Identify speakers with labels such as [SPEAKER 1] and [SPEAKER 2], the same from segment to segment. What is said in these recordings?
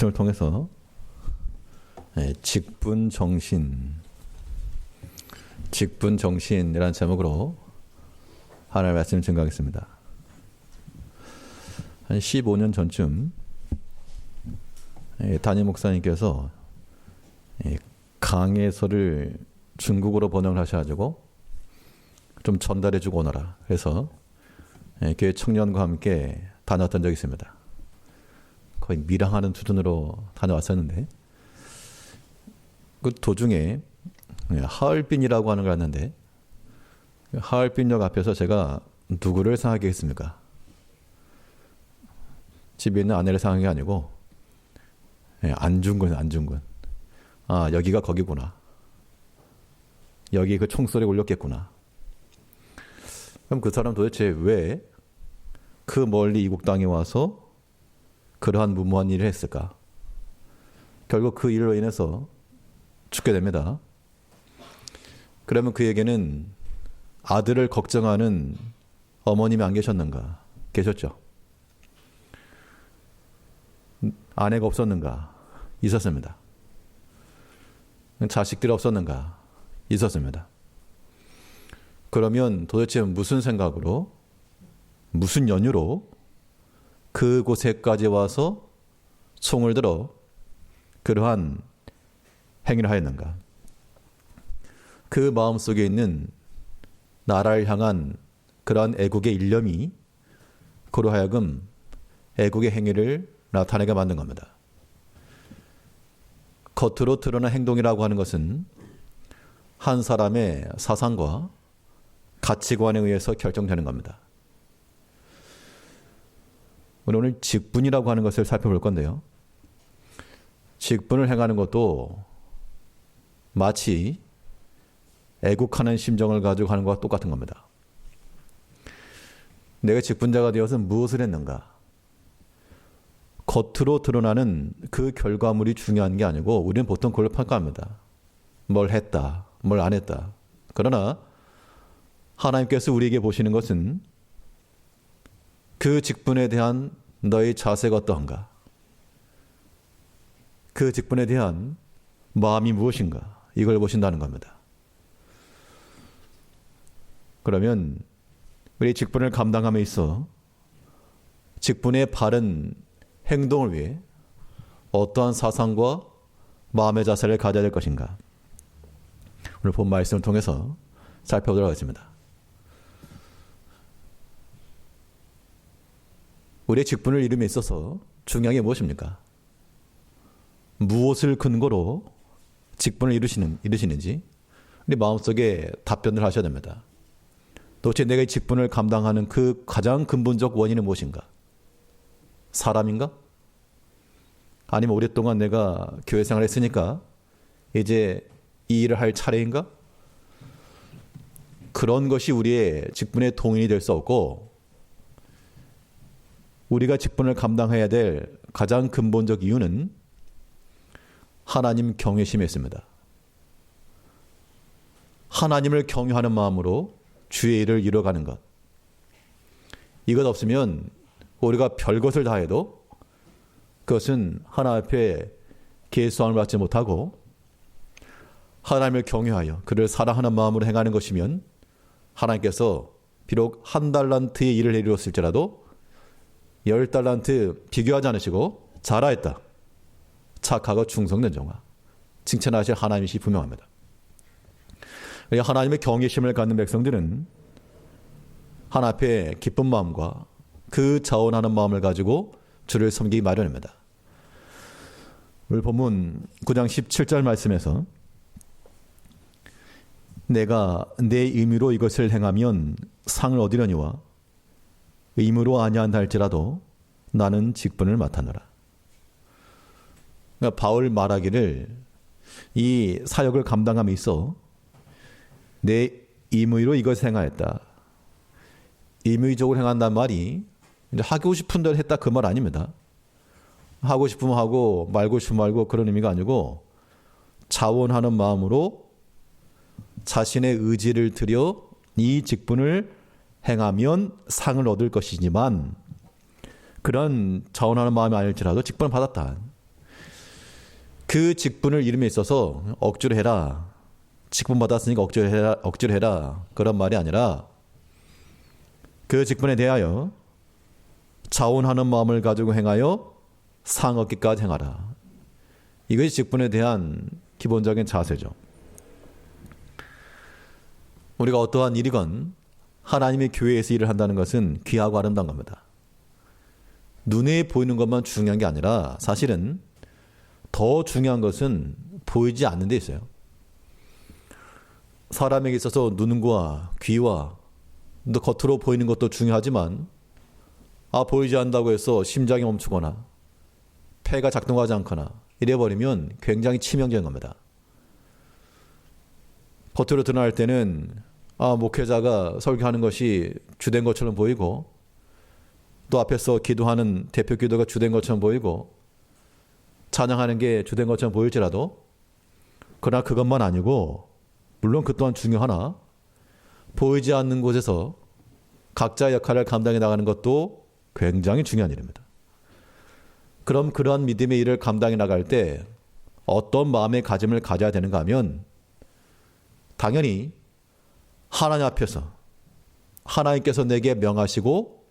[SPEAKER 1] 말씀을 통해서 직분정신이라는 제목으로 하나님의 말씀을 증거하겠습니다. 한 15년 전쯤 담임 목사님께서 강해서를 중국어로 번역을 하셔가지고 좀 전달해주고 오너라. 그래서 교회 청년과 함께 다녔던 적이 있습니다. 거의 밀항하는 수준으로 다녀왔었는데 그 도중에 하얼빈이라고 하는 걸 왔는데 하얼빈역 앞에서 제가 누구를 생각하게 했습니까? 집에 있는 아내를 생각한 게 아니고 안중근. 아, 여기가 거기구나. 여기 그 총소리 울렸겠구나. 그럼 그 사람 도대체 왜 그 멀리 이국 땅에 와서 그러한 무모한 일을 했을까? 결국 그 일로 인해서 죽게 됩니다. 그러면 그에게는 아들을 걱정하는 어머님이 안 계셨는가? 계셨죠. 아내가 없었는가? 있었습니다. 자식들이 없었는가? 있었습니다. 그러면 도대체 무슨 생각으로, 무슨 연유로 그곳에까지 와서 총을 들어 그러한 행위를 하였는가? 그 마음속에 있는 나라를 향한 그러한 애국의 일념이 그로 하여금 애국의 행위를 나타내게 만든 겁니다. 겉으로 드러난 행동이라고 하는 것은 한 사람의 사상과 가치관에 의해서 결정되는 겁니다. 오늘 직분이라고 하는 것을 살펴볼 건데요. 직분을 행하는 것도 마치 애국하는 심정을 가지고 하는 것과 똑같은 겁니다. 내가 직분자가 되어서 무엇을 했는가? 겉으로 드러나는 그 결과물이 중요한 게 아니고 우리는 보통 그걸 평가합니다. 뭘 했다, 뭘 안 했다. 그러나 하나님께서 우리에게 보시는 것은 그 직분에 대한 너의 자세가 어떠한가? 그 직분에 대한 마음이 무엇인가? 이걸 보신다는 겁니다. 그러면 우리 직분을 감당함에 있어 직분의 바른 행동을 위해 어떠한 사상과 마음의 자세를 가져야 될 것인가? 오늘 본 말씀을 통해서 살펴보도록 하겠습니다. 우리의 직분을 이룸에 있어서 중요한 게 무엇입니까? 무엇을 근거로 직분을 이루시는지 우리 마음속에 답변을 하셔야 됩니다. 도대체 내가 이 직분을 감당하는 그 가장 근본적 원인은 무엇인가? 사람인가? 아니면 오랫동안 내가 교회 생활을 했으니까 이제 이 일을 할 차례인가? 그런 것이 우리의 직분의 동인이 될 수 없고 우리가 직분을 감당해야 될 가장 근본적 이유는 하나님 경외심에 있습니다. 하나님을 경외하는 마음으로 주의 일을 이뤄가는 것. 이것 없으면 우리가 별것을 다 해도 그것은 하나님 앞에 계수함을 받지 못하고 하나님을 경외하여 그를 사랑하는 마음으로 행하는 것이면 하나님께서 비록 한 달란트의 일을 이루었을지라도 10달란트 비교하지 않으시고 잘하였다. 착하고 충성된 종아. 칭찬하실 하나님이시 분명합니다. 하나님의 경외심을 갖는 백성들은 하나님 앞에 기쁜 마음과 그 자원하는 마음을 가지고 주를 섬기기 마련입니다. 오늘 본문 9장 17절 말씀에서 내가 내 의미로 이것을 행하면 상을 얻으려니와 의무로 아니한다 할지라도 나는 직분을 맡았노라. 그러니까 바울 말하기를 이 사역을 감당함에 있어 내 의무로 이것을 행하였다. 의무적으로 행한다는 말이 이제 하고 싶은 대로 했다 그 말 아닙니다. 하고 싶으면 하고 말고 싶으면 말고 그런 의미가 아니고 자원하는 마음으로 자신의 의지를 들여 이 직분을 행하면 상을 얻을 것이지만 그런 자원하는 마음이 아닐지라도 직분을 받았다. 그 직분을 이름에 있어서 억지로 해라. 직분 받았으니까 억지로 해라. 그런 말이 아니라 그 직분에 대하여 자원하는 마음을 가지고 행하여 상 얻기까지 행하라. 이것이 직분에 대한 기본적인 자세죠. 우리가 어떠한 일이건 하나님의 교회에서 일을 한다는 것은 귀하고 아름다운 겁니다. 눈에 보이는 것만 중요한 게 아니라 사실은 더 중요한 것은 보이지 않는 데 있어요. 사람에게 있어서 눈과 귀와 또 겉으로 보이는 것도 중요하지만 보이지 않는다고 해서 심장이 멈추거나 폐가 작동하지 않거나 이래버리면 굉장히 치명적인 겁니다. 겉으로 드러날 때는 목회자가 설교하는 것이 주된 것처럼 보이고 또 앞에서 기도하는 대표 기도가 주된 것처럼 보이고 찬양하는 게 주된 것처럼 보일지라도 그러나 그것만 아니고 물론 그 또한 중요하나 보이지 않는 곳에서 각자의 역할을 감당해 나가는 것도 굉장히 중요한 일입니다. 그럼 그러한 믿음의 일을 감당해 나갈 때 어떤 마음의 가짐을 가져야 되는가 하면 당연히 하나님 앞에서 하나님께서 내게 명하시고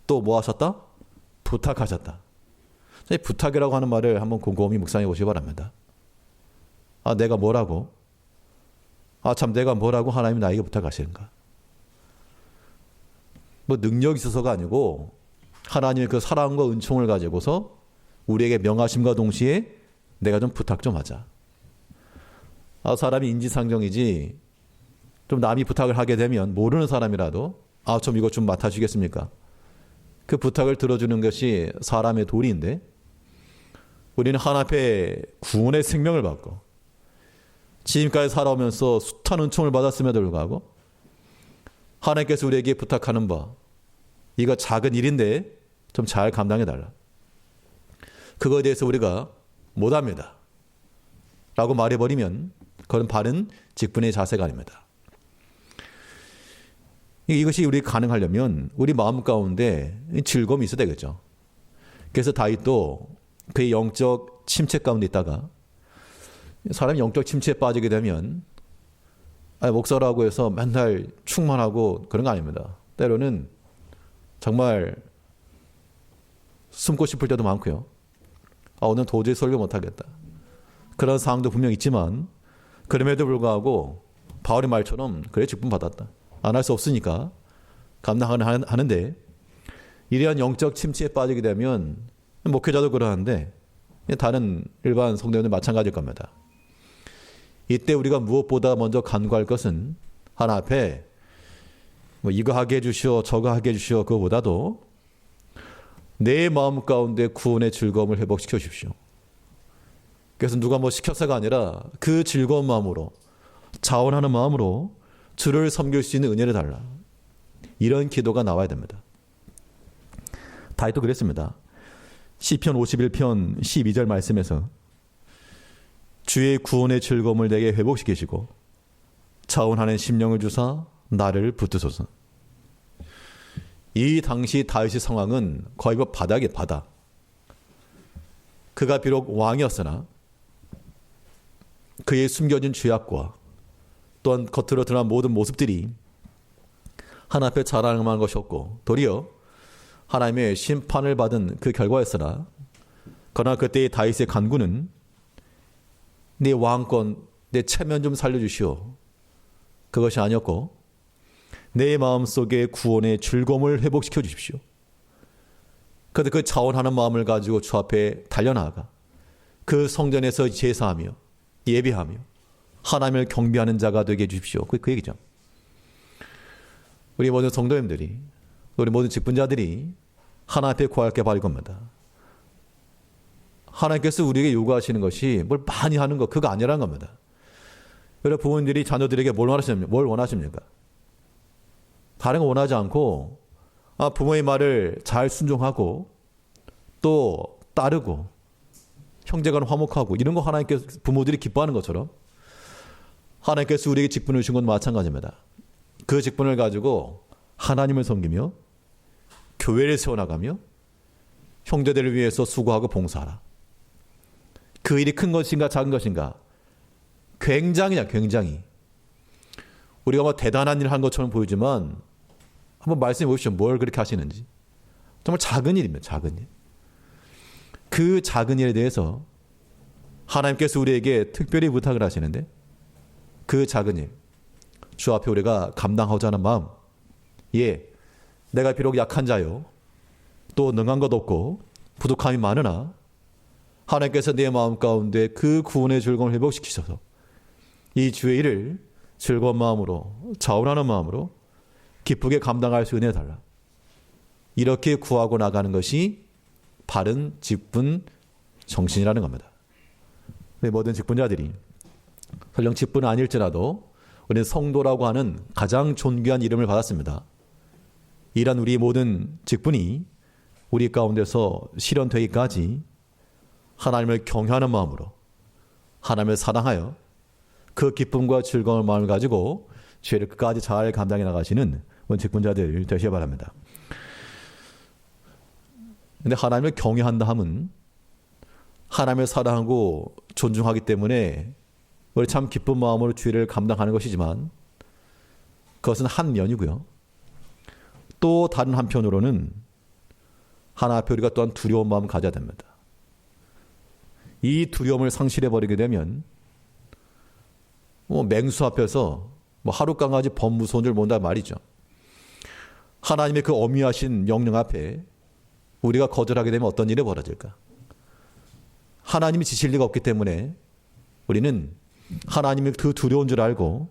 [SPEAKER 1] 또 뭐 하셨다? 부탁하셨다. 부탁이라고 하는 말을 한번 곰곰이 묵상해 보시기 바랍니다. 내가 뭐라고? 참 내가 뭐라고 하나님이 나에게 부탁하시는가? 뭐 능력이 있어서가 아니고 하나님의 그 사랑과 은총을 가지고서 우리에게 명하심과 동시에 내가 좀 부탁 좀 하자. 사람이 인지상정이지 좀 남이 부탁을 하게 되면 모르는 사람이라도 좀 이거 좀 맡아주겠습니까? 그 부탁을 들어주는 것이 사람의 도리인데 우리는 하나님 앞에 구원의 생명을 받고 지금까지 살아오면서 숱한 은총을 받았음에도 불구하고 하나님께서 우리에게 부탁하는 바 이거 작은 일인데 좀 잘 감당해달라. 그거에 대해서 우리가 못합니다 라고 말해버리면 그건 바른 직분의 자세가 아닙니다. 이것이 우리 가능하려면 우리 마음 가운데 즐거움이 있어야 되겠죠. 그래서 다윗도 그의 영적 침체 가운데 있다가 사람이 영적 침체에 빠지게 되면 목사라고 해서 맨날 충만하고 그런 거 아닙니다. 때로는 정말 숨고 싶을 때도 많고요. 오늘 도저히 설교 못하겠다. 그런 상황도 분명 있지만 그럼에도 불구하고 바울의 말처럼 그래 직분 받았다. 안 할 수 없으니까 감당하는데 이러한 영적 침체에 빠지게 되면 목회자도 그러는데 다른 일반 성도님들 마찬가지일 겁니다. 이때 우리가 무엇보다 먼저 간구할 것은 하나님 앞에 이거 하게 해주시오 저거 하게 해주시오 그거보다도 내 마음 가운데 구원의 즐거움을 회복시켜 주십시오. 그래서 누가 뭐 시켜서가 아니라 그 즐거운 마음으로 자원하는 마음으로 주를 섬길 수 있는 은혜를 달라. 이런 기도가 나와야 됩니다. 다윗도 그랬습니다. 시편 51편 12절 말씀에서 주의 구원의 즐거움을 내게 회복시키시고 자원하는 심령을 주사 나를 붙드소서. 이 당시 다윗의 상황은 거의 바닥이에요. 바닥. 그가 비록 왕이었으나 그의 숨겨진 죄악과 또한 겉으로 드러난 모든 모습들이 하나님 앞에 자랑할 것이었고 도리어 하나님의 심판을 받은 그 결과였으나 그러나 그때의 다윗의 간구는 내 왕권, 내 체면 좀 살려주시오. 그것이 아니었고 내 마음속에 구원의 즐거움을 회복시켜 주십시오. 그래서 그 자원하는 마음을 가지고 주 앞에 달려나가 그 성전에서 제사하며 예배하며 하나님을 경배하는 자가 되게 해주십시오. 그 얘기죠. 우리 모든 성도님들이 우리 모든 직분자들이 하나님 앞에 구할 게 바로 겁니다. 하나님께서 우리에게 요구하시는 것이 뭘 많이 하는 것 그거 아니라는 겁니다. 여러분 부모님들이 자녀들에게 뭘 원하십니까? 다른 거 원하지 않고 부모의 말을 잘 순종하고 또 따르고 형제간 화목하고 이런 거 하나님께서 부모들이 기뻐하는 것처럼 하나님께서 우리에게 직분을 주신 건 마찬가지입니다. 그 직분을 가지고 하나님을 섬기며 교회를 세워나가며 형제들을 위해서 수고하고 봉사하라. 그 일이 큰 것인가 작은 것인가? 굉장히냐, 굉장히. 우리가 뭐 대단한 일을 한 것처럼 보이지만 한번 말씀해 보십시오. 뭘 그렇게 하시는지. 정말 작은 일입니다. 작은 일. 그 작은 일에 대해서 하나님께서 우리에게 특별히 부탁을 하시는데 그 작은 일, 주 앞에 우리가 감당하고자 하는 마음. 예, 내가 비록 약한 자요, 또 능한 것 없고 부족함이 많으나 하나님께서 내 마음 가운데 그 구원의 즐거움을 회복시키셔서 이 주의 일을 즐거운 마음으로, 자원하는 마음으로 기쁘게 감당할 수 은혜 달라. 이렇게 구하고 나가는 것이 바른 직분 정신이라는 겁니다. 모든 직분자들이 설령 직분은 아닐지라도 우리는 성도라고 하는 가장 존귀한 이름을 받았습니다. 이란 우리 모든 직분이 우리 가운데서 실현되기까지 하나님을 경외하는 마음으로 하나님을 사랑하여 그 기쁨과 즐거운 마음을 가지고 죄를 끝까지 잘 감당해 나가시는 직분자들 되시기 바랍니다. 근데 하나님을 경외한다 함은 하나님을 사랑하고 존중하기 때문에 우리 참 기쁜 마음으로 죄를 감당하는 것이지만 그것은 한 면이고요. 또 다른 한편으로는 하나 앞에 우리가 또한 두려운 마음을 가져야 됩니다. 이 두려움을 상실해버리게 되면 맹수 앞에서 하루 강아지 범 무서운 줄 모른다 말이죠. 하나님의 그 엄위하신 명령 앞에 우리가 거절하게 되면 어떤 일이 벌어질까? 하나님이 지실 리가 없기 때문에 우리는 하나님이 그 두려운 줄 알고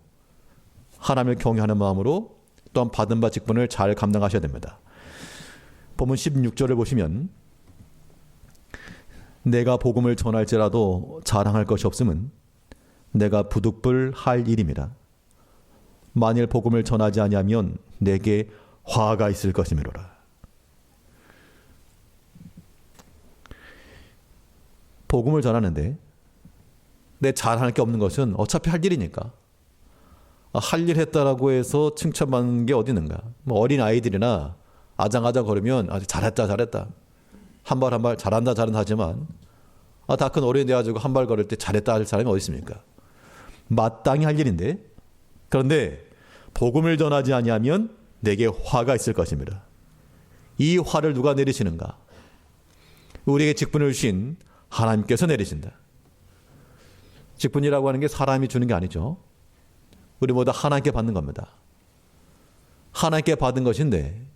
[SPEAKER 1] 하나님을 경외하는 마음으로 또한 받은 바 직분을 잘 감당하셔야 됩니다. 본문 16절을 보시면 내가 복음을 전할지라도 자랑할 것이 없음은 내가 부득불할 일임이라. 만일 복음을 전하지 아니하면 내게 화가 있을 것이미로라. 복음을 전하는데 내 자랑할 게 없는 것은 어차피 할 일이니까. 할 일 했다라고 해서 칭찬받는 게 어디 있는가. 어린 아이들이나 아장아장 걸으면 잘했다 잘했다. 한 발 한 발 잘한다 잘한다 하지만 다 큰 어른이 돼가지고 한 발 걸을 때 잘했다 할 사람이 어디 있습니까? 마땅히 할 일인데 그런데 복음을 전하지 아니하면 내게 화가 있을 것입니다. 이 화를 누가 내리시는가? 우리에게 직분을 주신 하나님께서 내리신다. 직분이라고 하는 게 사람이 주는 게 아니죠. 우리 모두 하나님께 받는 겁니다. 하나님께 받은 것인데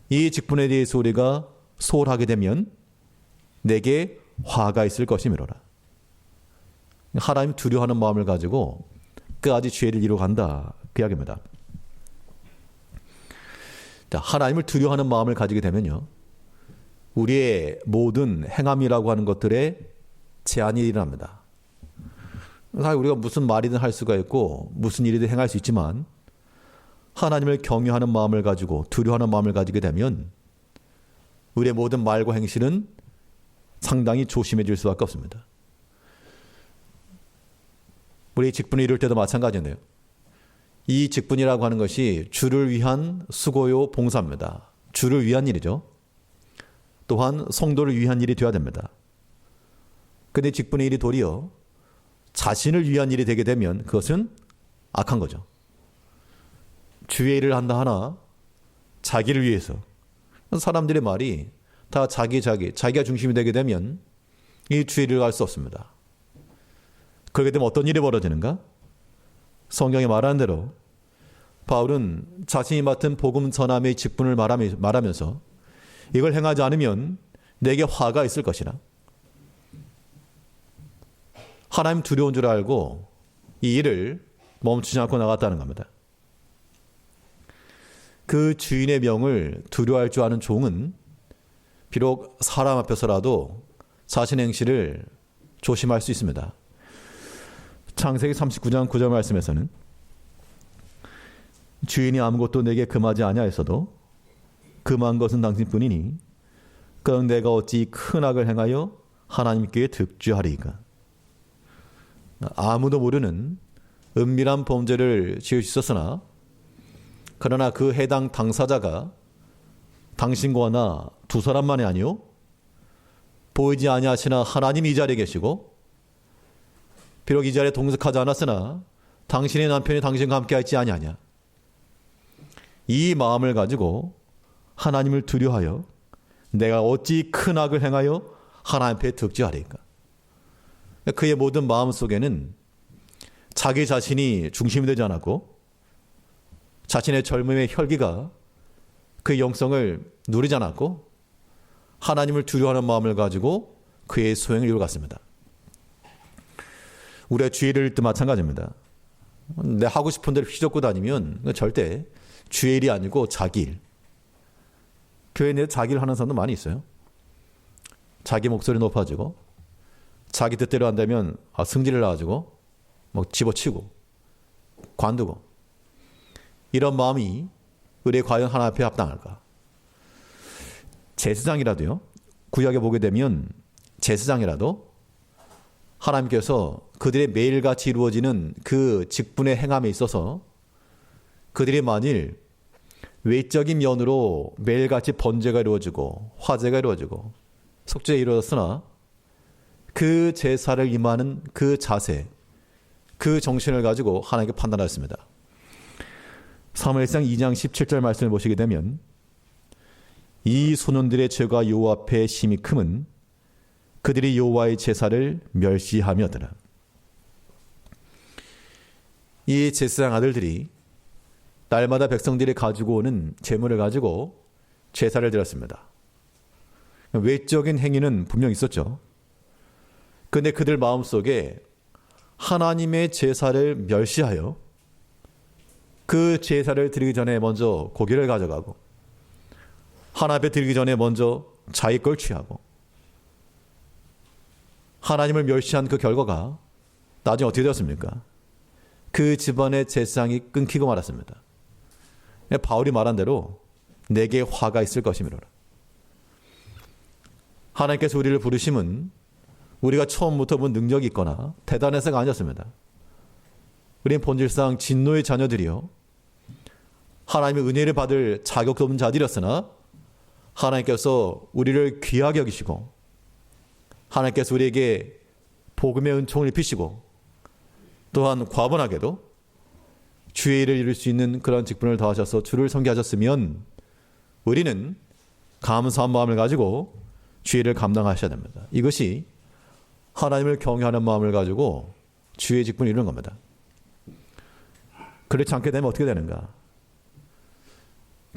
[SPEAKER 1] 이 직분에 대해서 우리가 소홀하게 되면 내게 화가 있을 것이미로라. 하나님 두려워하는 마음을 가지고 끝까지 죄를 이루어간다. 그 이야기입니다. 하나님을 두려워하는 마음을 가지게 되면요, 우리의 모든 행함이라고 하는 것들에 제한이 일어납니다. 사실 우리가 무슨 말이든 할 수가 있고 무슨 일이든 행할 수 있지만 하나님을 경외하는 마음을 가지고 두려워하는 마음을 가지게 되면 우리의 모든 말과 행실은 상당히 조심해질 수밖에 없습니다. 우리 직분을 이룰 때도 마찬가지인데요. 이 직분이라고 하는 것이 주를 위한 수고요 봉사입니다. 주를 위한 일이죠. 또한 성도를 위한 일이 되어야 됩니다. 그런데 직분의 일이 도리어 자신을 위한 일이 되게 되면 그것은 악한 거죠. 주의 일을 한다 하나 자기를 위해서. 사람들의 말이 다 자기가 중심이 되게 되면 이 주의 일을 할 수 없습니다. 그렇게 되면 어떤 일이 벌어지는가? 성경이 말하는 대로 바울은 자신이 맡은 복음 전함의 직분을 말하면서 이걸 행하지 않으면 내게 화가 있을 것이라. 하나님 두려운 줄 알고 이 일을 멈추지 않고 나갔다는 겁니다. 그 주인의 명을 두려워할 줄 아는 종은 비록 사람 앞에서라도 자신의 행실을 조심할 수 있습니다. 창세기 39장 9절 말씀에서는 주인이 아무것도 내게 금하지 아니하였어도 금한 것은 당신뿐이니 그럼 내가 어찌 큰 악을 행하여 하나님께 득죄하리이까. 아무도 모르는 은밀한 범죄를 지을 수 있었으나 그러나 그 해당 당사자가 당신과 나 두 사람만이 아니요 보이지 아니하시나 하나님이 이 자리에 계시고 비록 이 자리에 동석하지 않았으나 당신의 남편이 당신과 함께 있지 아니하냐. 이 마음을 가지고 하나님을 두려워하여 내가 어찌 큰 악을 행하여 하나님 앞에 득죄하리까. 그의 모든 마음 속에는 자기 자신이 중심이 되지 않았고 자신의 젊음의 혈기가 그의 영성을 누리지 않았고 하나님을 두려워하는 마음을 가지고 그의 소행을 이루어갔습니다. 우리가 주의 일을 때 마찬가지입니다. 내 하고 싶은 대로 휘젓고 다니면 절대 주의 일이 아니고 자기 일. 교회 내에 자기 일 하는 사람도 많이 있어요. 자기 목소리 높아지고 자기 뜻대로 한다면 승질을 나가지고 집어치고 관두고 이런 마음이 우리의 과연 하나님 앞에 합당할까? 제사장이라도요. 구약에 보게 되면 제사장이라도 하나님께서 그들의 매일같이 이루어지는 그 직분의 행함에 있어서 그들이 만일 외적인 면으로 매일같이 번제가 이루어지고 화제가 이루어지고 속죄가 이루어졌으나 그 제사를 임하는 그 자세, 그 정신을 가지고 하나님께 판단하였습니다. 사무엘상 2장 17절 말씀을 보시게 되면 이 소년들의 죄가 여호와 앞에 심히 크면 그들이 여호와의 제사를 멸시하며더라. 이 제사장 아들들이 날마다 백성들이 가지고 오는 제물을 가지고 제사를 드렸습니다. 외적인 행위는 분명 있었죠. 그런데 그들 마음속에 하나님의 제사를 멸시하여 그 제사를 드리기 전에 먼저 고기를 가져가고 하나님 앞에 드리기 전에 먼저 자기 걸 취하고 하나님을 멸시한 그 결과가 나중에 어떻게 되었습니까? 그 집안의 제사상이 끊기고 말았습니다. 바울이 말한 대로 내게 화가 있을 것이미로라. 하나님께서 우리를 부르심은 우리가 처음부터 본 능력이 있거나 대단해서가 아니었습니다. 우리는 본질상 진노의 자녀들이요. 하나님의 은혜를 받을 자격도 없는 자들이었으나 하나님께서 우리를 귀하게 여기시고 하나님께서 우리에게 복음의 은총을 입히시고 또한 과분하게도 주의 일을 이룰 수 있는 그런 직분을 더하셔서 주를 섬기하셨으면 우리는 감사한 마음을 가지고 주의 일을 감당하셔야 됩니다. 이것이 하나님을 경외하는 마음을 가지고 주의 직분을 이루는 겁니다. 그렇지 않게 되면 어떻게 되는가?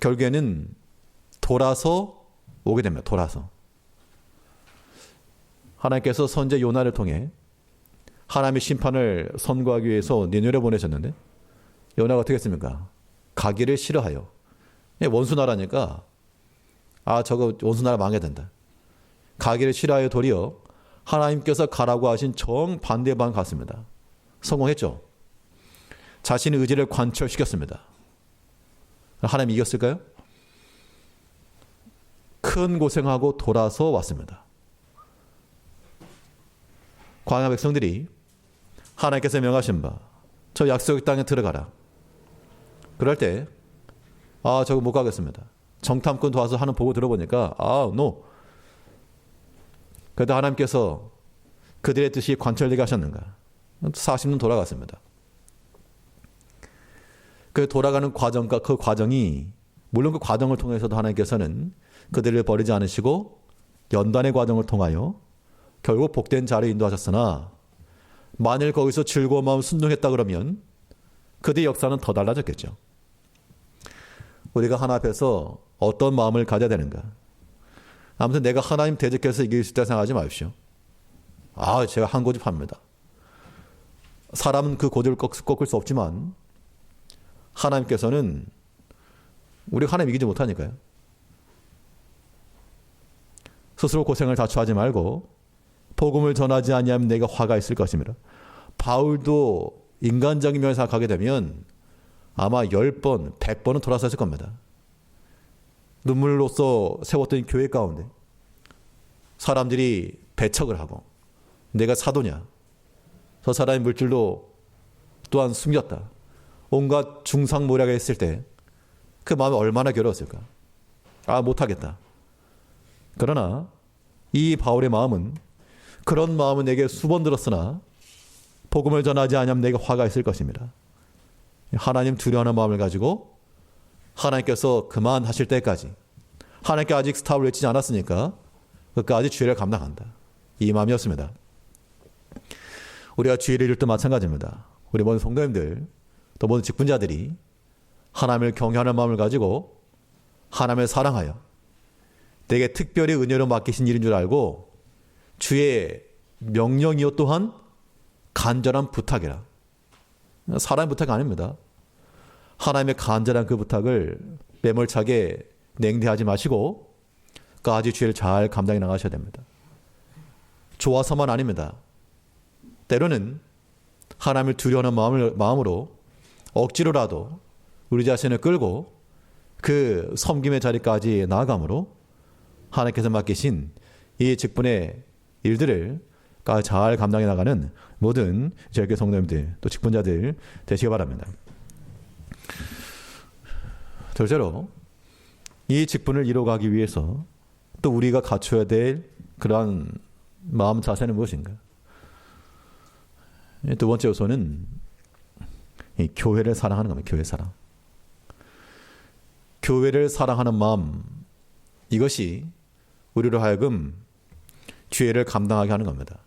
[SPEAKER 1] 결국에는 돌아서 오게 됩니다. 돌아서. 하나님께서 선지자 요나를 통해 하나님의 심판을 선고하기 위해서 니느웨로 보내셨는데 요나가 어떻게 했습니까? 가기를 싫어하여. 원수 나라니까 저거 원수 나라 망해야 된다. 가기를 싫어하여 도리어 하나님께서 가라고 하신 정반대 방향 갔습니다. 성공했죠. 자신의 의지를 관철시켰습니다. 하나님 이겼을까요? 큰 고생하고 돌아서 왔습니다. 광야 백성들이 하나님께서 명하신 바 저 약속의 땅에 들어가라. 그럴 때 저거 못 가겠습니다. 정탐꾼 도와서 하는 보고 들어보니까 no. 그래도 하나님께서 그들의 뜻이 관철되게 하셨는가? 40년 돌아갔습니다. 그 돌아가는 과정과 그 과정이 물론 그 과정을 통해서도 하나님께서는 그들을 버리지 않으시고 연단의 과정을 통하여 결국 복된 자를 인도하셨으나 만일 거기서 즐거운 마음 순종했다 그러면 그들의 역사는 더 달라졌겠죠. 우리가 하나 앞에서 어떤 마음을 가져야 되는가? 아무튼 내가 하나님 대적해서 이길 수 있다고 생각하지 마십시오. 제가 한 고집합니다. 사람은 그 고집을 꺾을 수 없지만 하나님께서는 우리가 하나님 이기지 못하니까요. 스스로 고생을 자초하지 말고 복음을 전하지 아니하면 내가 화가 있을 것입니다. 바울도 인간적인 면에서 생각하게 되면 아마 10번, 100번은 돌아섰을 겁니다. 눈물로써 세웠던 교회 가운데 사람들이 배척을 하고 내가 사도냐? 저 사람의 물질도 또한 숨겼다. 온갖 중상모략을 했을 때 그 마음이 얼마나 괴로웠을까? 못하겠다. 그러나 이 바울의 마음은 그런 마음은 내게 수번 들었으나 복음을 전하지 않으면 내게 화가 있을 것입니다. 하나님 두려워하는 마음을 가지고 하나님께서 그만하실 때까지, 하나님께 아직 스탑을 외치지 않았으니까 그까지 주의를 감당한다. 이 마음이었습니다. 우리가 주의를 이룰 때 마찬가지입니다. 우리 모든 성도님들, 또 모든 직분자들이 하나님을 경외하는 마음을 가지고 하나님을 사랑하여 내게 특별히 은혜로 맡기신 일인 줄 알고 주의 명령이요 또한 간절한 부탁이라. 사람의 부탁이 아닙니다. 하나님의 간절한 그 부탁을 매몰차게 냉대하지 마시고 까지 주의를 잘 감당해 나가셔야 됩니다. 좋아서만 아닙니다. 때로는 하나님을 두려워하는 마음으로 억지로라도 우리 자신을 끌고 그 섬김의 자리까지 나아가므로 하나님께서 맡기신 이 직분의 일들을 잘 감당해 나가는 모든 저희 성도님들 또 직분자들 되시기 바랍니다. 둘째로 이 직분을 이루어가기 위해서 또 우리가 갖춰야 될 그러한 마음 자세는 무엇인가? 두 번째 요소는 이 교회를 사랑하는 겁니다. 교회 사랑. 교회를 사랑하는 마음, 이것이 우리로 하여금 죄를 감당하게 하는 겁니다.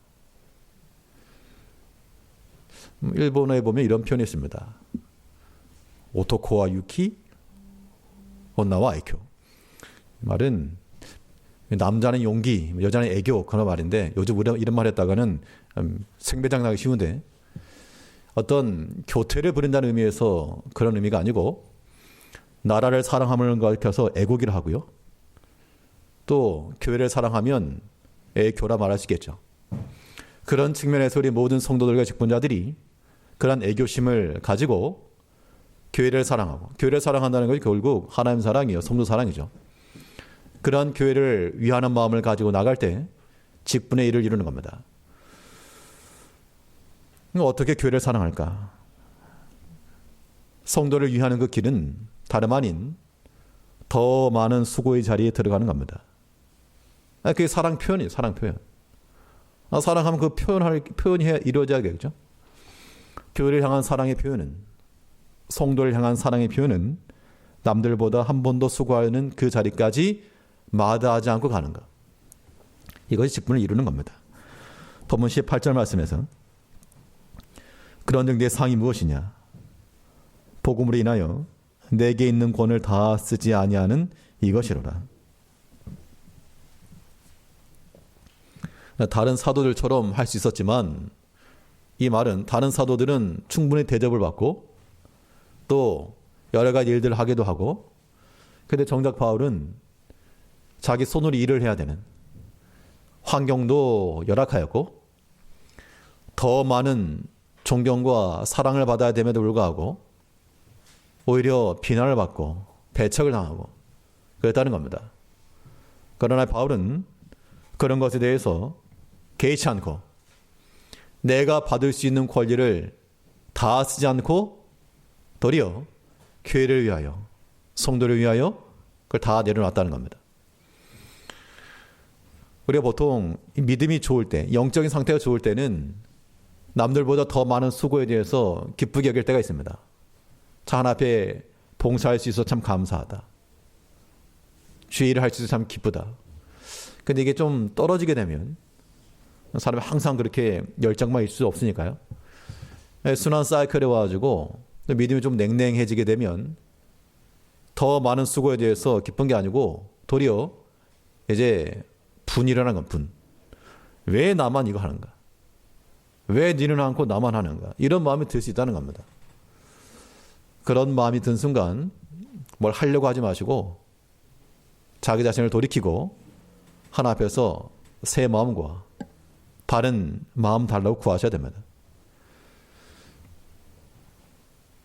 [SPEAKER 1] 일본어에 보면 이런 표현이 있습니다. 오토코와 유키, 온나와 아이쿄. 말은 남자는 용기, 여자는 애교, 그런 말인데 요즘 이런 말 했다가는 생배장 나기 쉬운데 어떤 교태를 부린다는 의미에서 그런 의미가 아니고 나라를 사랑함을 가리켜서 애국이라 하고요. 또 교회를 사랑하면 애교라 말할 수 있겠죠. 그런 측면에서 우리 모든 성도들과 직분자들이 그런 애교심을 가지고 교회를 사랑하고, 교회를 사랑한다는 것이 결국 하나님 사랑이요, 성도 사랑이죠. 그런 교회를 위하는 마음을 가지고 나갈 때 직분의 일을 이루는 겁니다. 어떻게 교회를 사랑할까? 성도를 위하는 그 길은 다름 아닌 더 많은 수고의 자리에 들어가는 겁니다. 그게 사랑 표현이에요. 사랑 표현. 사랑하면 그 표현이 이루어져야겠죠. 교회를 향한 사랑의 표현은, 성도를 향한 사랑의 표현은 남들보다 한 번 더 수고하는 그 자리까지 마다하지 않고 가는 것. 이것이 직분을 이루는 겁니다. 본문 18절 말씀에서 그런즉 내 상이 무엇이냐? 복음으로 인하여 내게 있는 권을 다 쓰지 아니하는 이것이로라. 다른 사도들처럼 할 수 있었지만 이 말은 다른 사도들은 충분히 대접을 받고 또 여러 가지 일들을 하기도 하고, 근데 정작 바울은 자기 손으로 일을 해야 되는 환경도 열악하였고 더 많은 존경과 사랑을 받아야 됨에도 불구하고 오히려 비난을 받고 배척을 당하고 그랬다는 겁니다. 그러나 바울은 그런 것에 대해서 개의치 않고 내가 받을 수 있는 권리를 다 쓰지 않고 도리어 교회를 위하여, 성도를 위하여 그걸 다 내려놨다는 겁니다. 우리가 보통 믿음이 좋을 때, 영적인 상태가 좋을 때는 남들보다 더 많은 수고에 대해서 기쁘게 여길 때가 있습니다. 자, 하나 앞에 봉사할 수 있어서 참 감사하다. 주의 일을 할 수 있어서 참 기쁘다. 근데 이게 좀 떨어지게 되면 사람이 항상 그렇게 열정만 있을 수 없으니까요. 순환 사이클에 와가지고 믿음이 좀 냉랭해지게 되면 더 많은 수고에 대해서 기쁜 게 아니고 도리어 이제 분이 일어나는 건 분. 왜 나만 이거 하는가? 왜 니는 않고 나만 하는가? 이런 마음이 들 수 있다는 겁니다. 그런 마음이 든 순간 뭘 하려고 하지 마시고 자기 자신을 돌이키고 하나 앞에서 새 마음과 바른 마음 달라고 구하셔야 됩니다.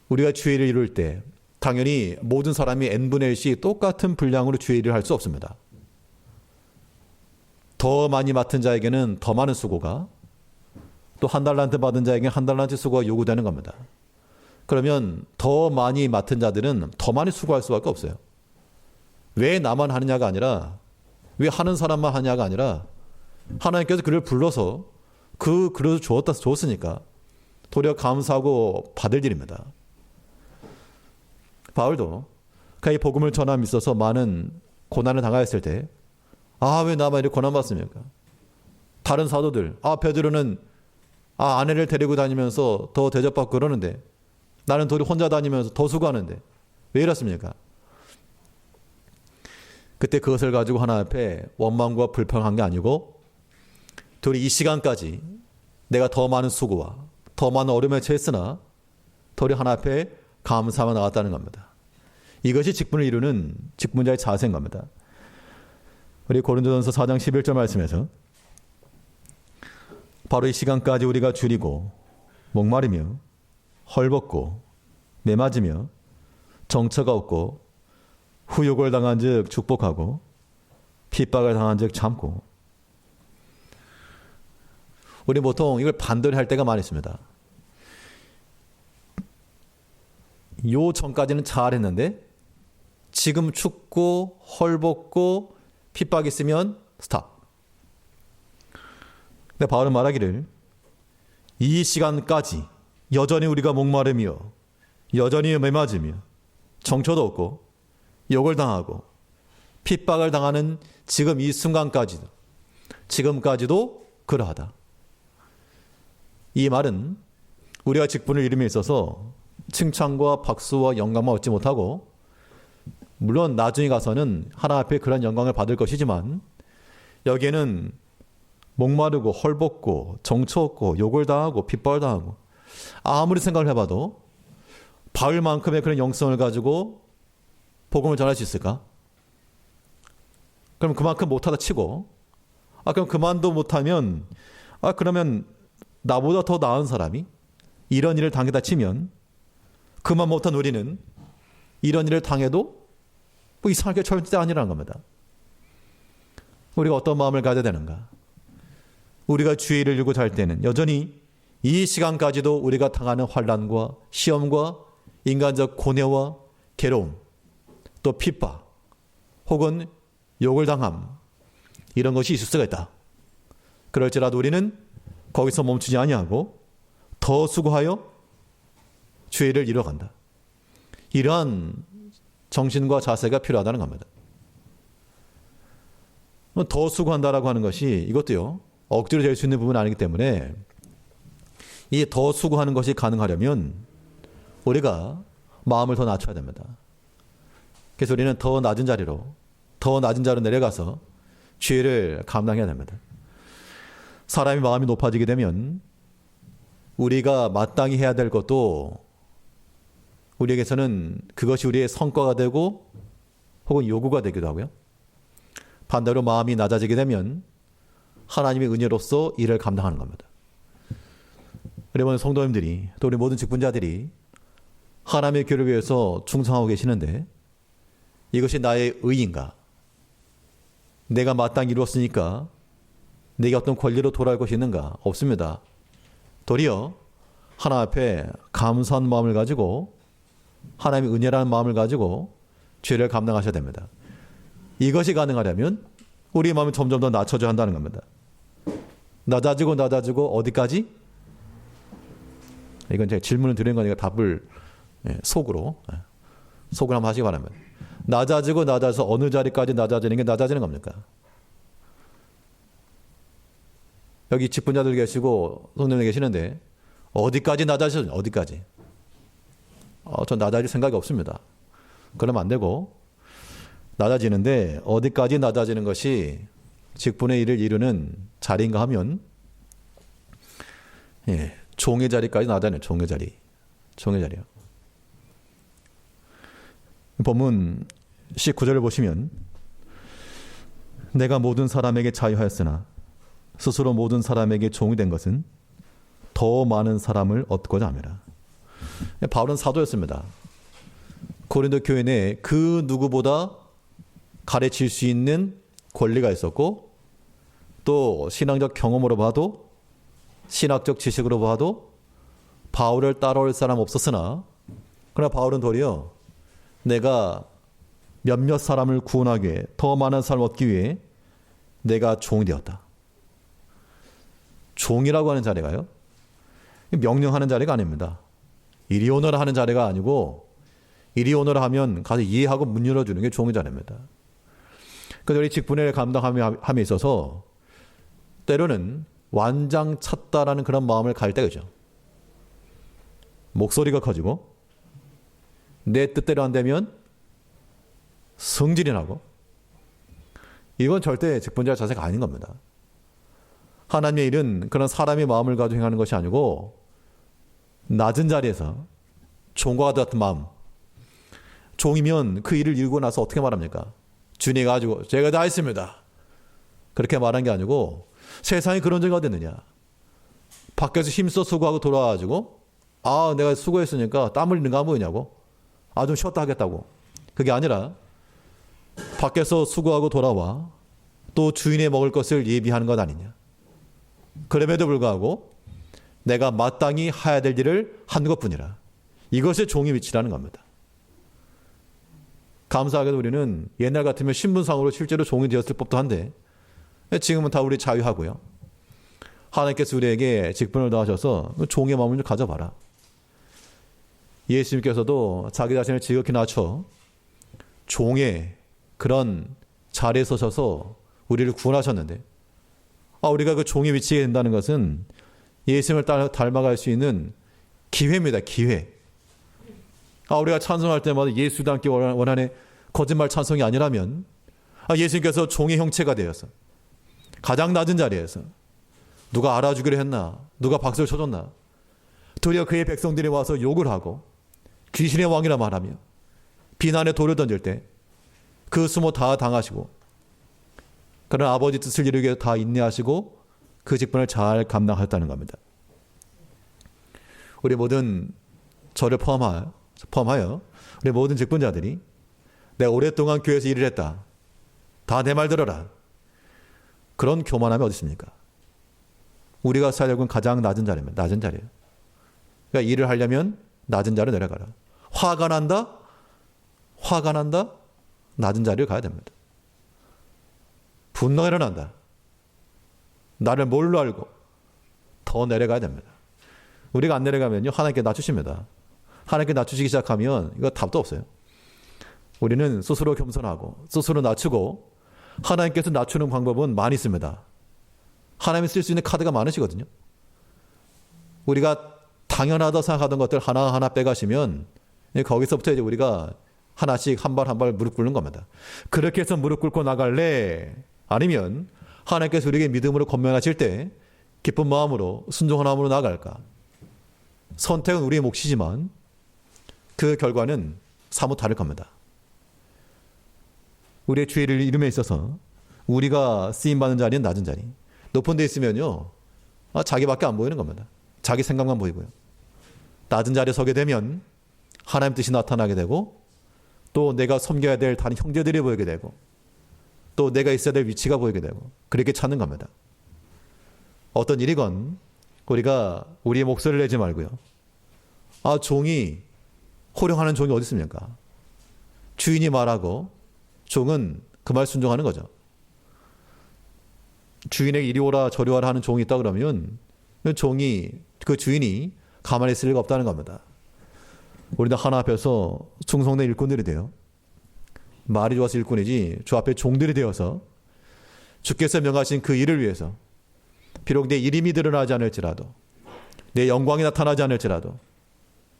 [SPEAKER 1] 우리가 주의를 이룰 때 당연히 모든 사람이 n분의 1씩 똑같은 분량으로 주의를 할 수 없습니다. 더 많이 맡은 자에게는 더 많은 수고가, 또 한 달란트 받은 자에게는 한 달란트 수고가 요구되는 겁니다. 그러면 더 많이 맡은 자들은 더 많이 수고할 수밖에 없어요. 왜 나만 하느냐가 아니라, 왜 하는 사람만 하냐가 아니라 하나님께서 그를 불러서 그 그릇을 줬으니까 도리어 감사하고 받을 일입니다. 바울도 이 복음을 전함에 있어서 많은 고난을 당하였을 때, 왜 나만 이렇게 고난받습니까? 다른 사도들, 베드로는 아내를 데리고 다니면서 더 대접받고 그러는데, 나는 도리 혼자 다니면서 더 수고하는데 왜 이렇습니까? 그때 그것을 가지고 하나님 앞에 원망과 불평한 게 아니고, 도리 이 시간까지 내가 더 많은 수고와 더 많은 어려움에 처했으나 도리 하나님 앞에 감사하며 나왔다는 겁니다. 이것이 직분을 이루는 직분자의 자세인 겁니다. 우리 고린도전서 4장 11절 말씀에서 바로 이 시간까지 우리가 줄이고 목마르며 헐벗고 매맞으며 정처가 없고 후욕을 당한 즉 축복하고 핍박을 당한 즉 참고. 우리 보통 이걸 반대로 할 때가 많이 있습니다. 요 전까지는 잘했는데 지금 춥고 헐벗고 핍박이 있으면 스탑. 근데 바울은 말하기를 이 시간까지 여전히 우리가 목마르며 여전히 매맞으며 정처도 없고 욕을 당하고 핍박을 당하는 지금 이 순간까지도, 지금까지도 그러하다. 이 말은 우리가 직분을 이룸에 있어서 칭찬과 박수와 영광만 얻지 못하고, 물론 나중에 가서는 하나님 앞에 그런 영광을 받을 것이지만, 여기에는 목마르고 헐벗고 정처 없고 욕을 당하고 핍박을 당하고, 아무리 생각을 해봐도 바울만큼의 그런 영성을 가지고 복음을 전할 수 있을까? 그럼 그만큼 못하다 치고, 그럼 그만도 못하면, 그러면 나보다 더 나은 사람이 이런 일을 당했다 치면, 그만 못한 우리는 이런 일을 당해도 이상하게 절대 아니라는 겁니다. 우리가 어떤 마음을 가져야 되는가? 우리가 주의 일을 이루고 잘 때는 여전히 이 시간까지도 우리가 당하는 환난과 시험과 인간적 고뇌와 괴로움, 또 핍박, 혹은 욕을 당함, 이런 것이 있을 수가 있다. 그럴지라도 우리는 거기서 멈추지 아니하고 더 수고하여 주의 일을 이뤄간다. 이러한 정신과 자세가 필요하다는 겁니다. 더 수고한다라고 하는 것이 이것도요, 억지로 될 수 있는 부분은 아니기 때문에, 이 더 수고하는 것이 가능하려면 우리가 마음을 더 낮춰야 됩니다. 그래서 우리는 더 낮은 자리로 내려가서 죄를 감당해야 됩니다. 사람이 마음이 높아지게 되면 우리가 마땅히 해야 될 것도 우리에게서는 그것이 우리의 성과가 되고 혹은 요구가 되기도 하고요. 반대로 마음이 낮아지게 되면 하나님의 은혜로서 일을 감당하는 겁니다. 우리 모든 성도님들이, 또 우리 모든 직분자들이 하나님의 교회를 위해서 충성하고 계시는데, 이것이 나의 의인가? 내가 마땅히 이루었으니까 내게 어떤 권리로 돌아올 것이 있는가? 없습니다. 도리어 하나님 앞에 감사한 마음을 가지고, 하나님의 은혜라는 마음을 가지고 죄를 감당하셔야 됩니다. 이것이 가능하려면 우리의 마음이 점점 더 낮춰져야 한다는 겁니다. 낮아지고 어디까지? 이건 제가 질문을 드리는 거니까 답을 속으로 한번 하시기 바랍니다. 낮아져서 어느 자리까지 낮아지는 게 낮아지는 겁니까? 여기 직분자들 계시고 성도님들 계시는데 어디까지 낮아지죠? 어디까지? 전 낮아질 생각이 없습니다. 그러면 안 되고, 낮아지는데 어디까지 낮아지는 것이 직분의 일을 이루는 자리인가 하면, 종의 자리까지 낮아지는, 종의 자리요. 본문 19절을 보시면, 내가 모든 사람에게 자유하였으나 스스로 모든 사람에게 종이 된 것은 더 많은 사람을 얻고자 함이라. 바울은 사도였습니다. 고린도 교회 내에 그 누구보다 가르칠 수 있는 권리가 있었고, 또 신앙적 경험으로 봐도, 신학적 지식으로 봐도 바울을 따라올 사람 없었으나, 그러나 바울은 도리어 내가 몇몇 사람을 구원하기 위해, 더 많은 사람을 얻기 위해 내가 종이 되었다. 종이라고 하는 자리가요, 명령하는 자리가 아닙니다. 이리 오너라 하는 자리가 아니고 이리 오너라 하면 가서 이해하고 문 열어주는 게 종의 자리입니다. 그래서 우리 직분을 감당함에 있어서 때로는 완장 찼다라는 그런 마음을 가질 때가 있죠. 목소리가 커지고 내 뜻대로 안 되면 성질이 나고 이건 절대 직분자의 자세가 아닌 겁니다. 하나님의 일은 그런 사람의 마음을 가지고 행하는 것이 아니고 낮은 자리에서 종과 같은 마음. 종이면 그 일을 이루고 나서 어떻게 말합니까? 주님 가지고 제가 다 했습니다. 그렇게 말한 게 아니고 세상에 그런 적이 어딨느냐. 밖에서 힘써 수고하고 돌아와가지고 내가 수고했으니까 땀 흘리는 거 안 보이냐고. 좀 쉬었다 하겠다고. 그게 아니라 밖에서 수고하고 돌아와 또 주인의 먹을 것을 예비하는 것 아니냐. 그럼에도 불구하고 내가 마땅히 해야 될 일을 한 것뿐이라. 이것이 종의 위치라는 겁니다. 감사하게도 우리는 옛날 같으면 신분상으로 실제로 종이 되었을 법도 한데 지금은 다 우리 자유하고요. 하나님께서 우리에게 직분을 더하셔서 종의 마음을 좀 가져봐라. 예수님께서도 자기 자신을 지극히 낮춰 종의 그런 자리에 서셔서 우리를 구원하셨는데 우리가 그 종의 위치에 된다는 것은 예수님을 닮아갈 수 있는 기회입니다. 기회. 우리가 찬송할 때마다 예수 닮기 원하는 거짓말 찬송이 아니라면 예수님께서 종의 형체가 되어서 가장 낮은 자리에서 누가 알아주기로 했나, 누가 박수를 쳐줬나, 도리어 그의 백성들이 와서 욕을 하고 귀신의 왕이라 말하며 비난의 돌을 던질 때 그 수모 다 당하시고 그런 아버지 뜻을 이루기 위해 다 인내하시고 그 직분을 잘 감당하셨다는 겁니다. 우리 모든 저를 포함하여 우리 모든 직분자들이 내가 오랫동안 교회에서 일을 했다. 다 내 말 들어라. 그런 교만함이 어디 있습니까? 우리가 살려고 가장 낮은 자리입니다. 낮은 자리예요. 그러니까 일을 하려면 낮은 자리로 내려가라. 화가 난다? 낮은 자리로 가야 됩니다. 분노가 일어난다. 나를 뭘로 알고 더 내려가야 됩니다. 우리가 안 내려가면요 하나님께 낮추십니다. 하나님께 낮추시기 시작하면 이거 답도 없어요. 우리는 스스로 겸손하고 스스로 낮추고 하나님께서 낮추는 방법은 많이 있습니다. 하나님이 쓸 수 있는 카드가 많으시거든요. 우리가 당연하다 생각하던 것들 하나하나 빼가시면 거기서부터 이제 우리가 하나씩 한 발 한 발 무릎 꿇는 겁니다. 그렇게 해서 무릎 꿇고 나갈래? 아니면 하나님께서 우리에게 믿음으로 권면하실 때 기쁜 마음으로 순종한 마음으로 나갈까? 선택은 우리의 몫이지만 그 결과는 사뭇 다를 겁니다. 우리의 주의를 이름에 있어서 우리가 쓰임받는 자리는 낮은 자리. 높은 데 있으면요 자기밖에 안 보이는 겁니다. 자기 생각만 보이고요. 낮은 자리에 서게 되면 하나님 뜻이 나타나게 되고 또 내가 섬겨야 될 다른 형제들이 보이게 되고 또 내가 있어야 될 위치가 보이게 되고 그렇게 찾는 겁니다. 어떤 일이건 우리가 우리의 목소리를 내지 말고요. 종이 호령하는 종이 어디 있습니까? 주인이 말하고 종은 그 말 순종하는 거죠. 주인에게 이리 오라 저리 와라 하는 종이 있다 그러면 그 주인이 가만히 있을 리가 없다는 겁니다. 우리도 하나 앞에서 충성된 일꾼들이 돼요. 말이 좋아서 일꾼이지 주 앞에 종들이 되어서 주께서 명하신 그 일을 위해서 비록 내 이름이 드러나지 않을지라도 내 영광이 나타나지 않을지라도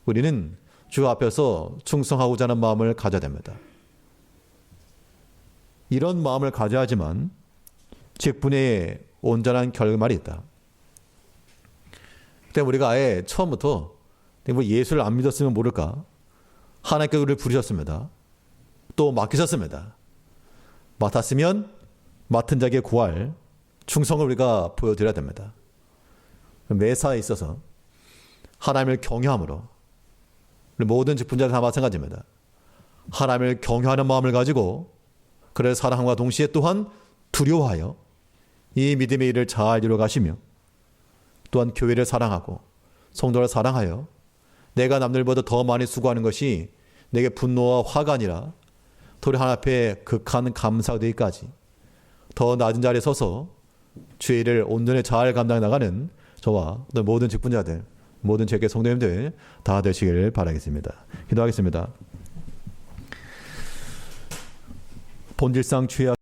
[SPEAKER 1] 우리는 주 앞에서 충성하고자 하는 마음을 가져야 됩니다. 이런 마음을 가져야지만 직분의 온전한 결말이 있다. 그때 우리가 아예 처음부터 예수를 안 믿었으면 모를까? 하나님께서 우리를 부르셨습니다. 또 맡기셨습니다. 맡았으면 맡은 자에게 구할 충성을 우리가 보여드려야 됩니다. 매사에 있어서 하나님을 경외함으로 모든 직분자들 다 마찬가지입니다. 하나님을 경외하는 마음을 가지고 그를 사랑함과 동시에 또한 두려워하여 이 믿음의 일을 잘 이루어가시며 또한 교회를 사랑하고 성도를 사랑하여 내가 남들보다 더 많이 수고하는 것이 내게 분노와 화가 아니라 도리 하나님 앞에 극한 감사가 되기까지 더 낮은 자리에 서서 주의 일을 온전히 잘 감당해 나가는 저와 모든 직분자들 모든 제게 성도님들 다 되시길 바라겠습니다. 기도하겠습니다. 본질상 죄악